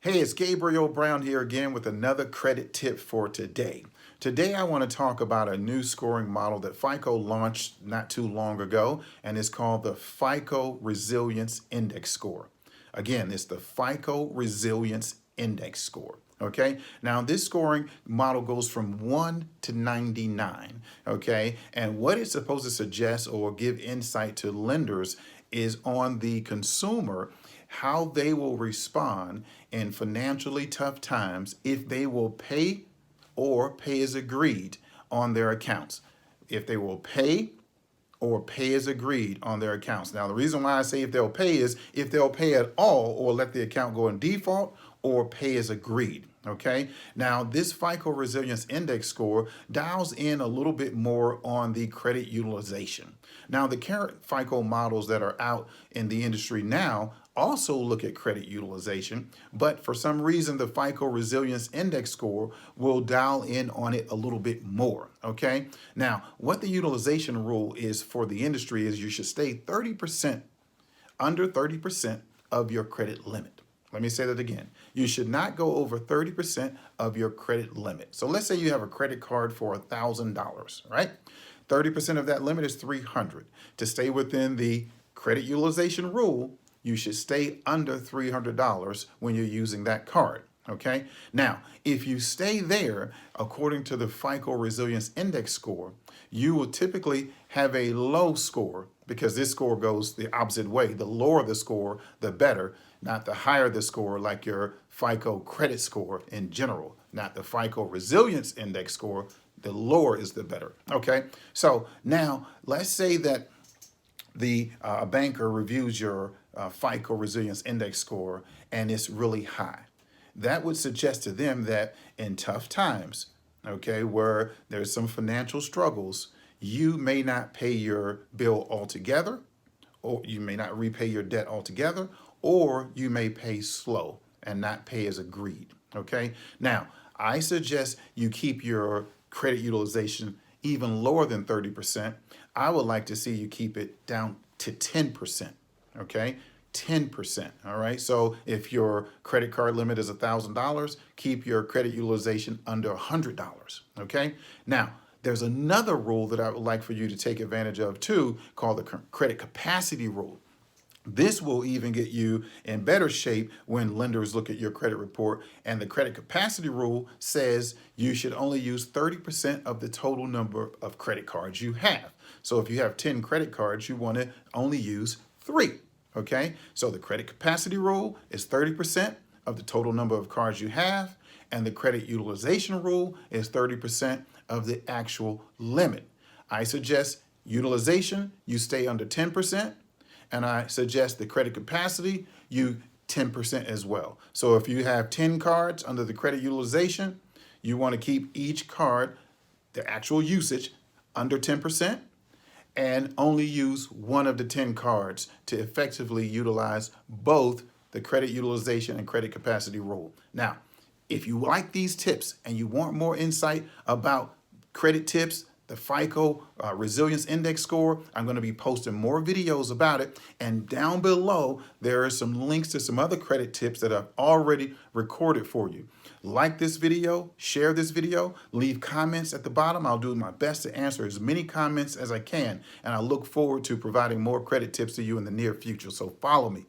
Hey, it's Gabriel Brown here again with another credit tip for today. Today I want to talk about a new scoring model that FICO launched not too long ago, and it's called the FICO Resilience Index score. Again, it's the FICO Resilience Index score. Okay, now this scoring model goes from 1 to 99. Okay, and what it's supposed to suggest or give insight to lenders is on the consumer, how they will respond in financially tough times if they will pay or pay as agreed on their accounts. If they will pay or pay as agreed on their accounts. Now, the reason why I say if they'll pay is if they'll pay at all or let the account go in default or pay as agreed. Okay. Now, this FICO Resilience Index score dials in a little bit more on the credit utilization. Now, the current FICO models that are out in the industry now also look at credit utilization, but for some reason, the FICO Resilience Index score will dial in on it a little bit more. Okay. Now, what the utilization rule is for the industry is you should stay 30%, under 30% of your credit limit. Let me say that again. You should not go over 30% of your credit limit. So let's say you have a credit card for $1,000, right? 30% of that limit is $300. To stay within the credit utilization rule, you should stay under $300 when you're using that card. Okay. Now, if you stay there, according to the FICO Resilience Index score, you will typically have a low score because this score goes the opposite way. The lower the score, the better, not the higher the score like your FICO credit score in general, not the FICO Resilience Index score. The lower is the better. Okay. So now let's say that the banker reviews your FICO Resilience Index score and it's really high. That would suggest to them that in tough times, okay, where there's some financial struggles, you may not pay your bill altogether, or you may not repay your debt altogether, or you may pay slow and not pay as agreed. Okay. Now, I suggest you keep your credit utilization even lower than 30%. I would like to see you keep it down to 10%. Okay. 10%. All right. So if your credit card limit is $1,000, keep your credit utilization under $100. Okay. Now, there's another rule that I would like for you to take advantage of too, called the credit capacity rule. This will even get you in better shape when lenders look at your credit report. And the credit capacity rule says you should only use 30% of the total number of credit cards you have. So if you have 10 credit cards, you want to only use 3. Okay, so the credit capacity rule is 30% of the total number of cards you have, and the credit utilization rule is 30% of the actual limit. I suggest utilization, you stay under 10%, and I suggest the credit capacity, you 10% as well. So if you have 10 cards under the credit utilization, you want to keep each card, the actual usage, under 10%. And only use one of the 10 cards to effectively utilize both the credit utilization and credit capacity rule. Now, if you like these tips and you want more insight about credit tips, the FICO Resilience Index score, I'm going to be posting more videos about it. And down below, there are some links to some other credit tips that I've already recorded for you. Like this video, share this video, leave comments at the bottom. I'll do my best to answer as many comments as I can. And I look forward to providing more credit tips to you in the near future. So follow me.